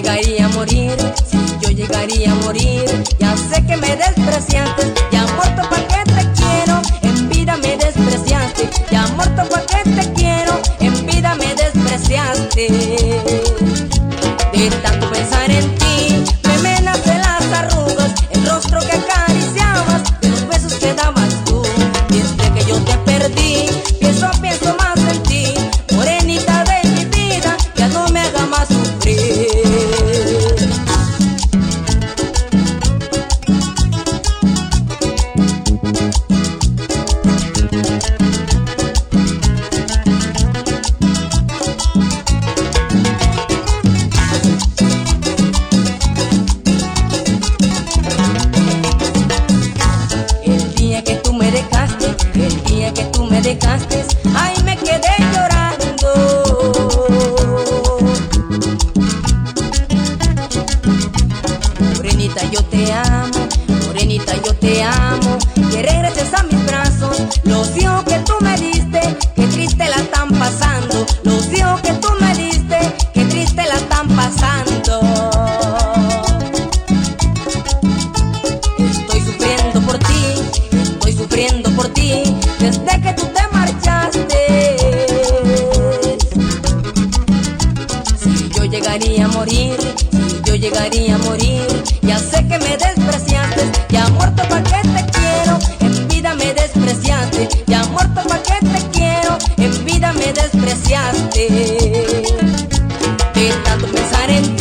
llegaría a morir, si yo llegaría a morir, ya sé que me despreciaste, ya muerto pa' que te quiero, en vida me despreciaste, ya muerto pa' que te quiero, en vida me despreciaste. De tanto pensar en ti, me nacen las arrugas, el rostro que acariciabas, de los besos que dabas tú. Desde que yo te perdí, pienso más en ti, morenita de mi vida, ya no me haga más sufrir. El día que tú me dejaste, ay, me quedé llorando. Morenita, yo te amo, morenita, yo te amo, que regreses a mis brazos. Los hijos que tú me diste, qué triste la están pasando. Los hijos que tú me diste, qué triste la están pasando. Estoy sufriendo por ti, desde que tú te marchaste. Si yo llegaría a morir, ya sé que me despreciaste, ya muerto pa' que te quiero, en vida me despreciaste, ya muerto pa' que te quiero, en vida me despreciaste. De tanto pensar en ti,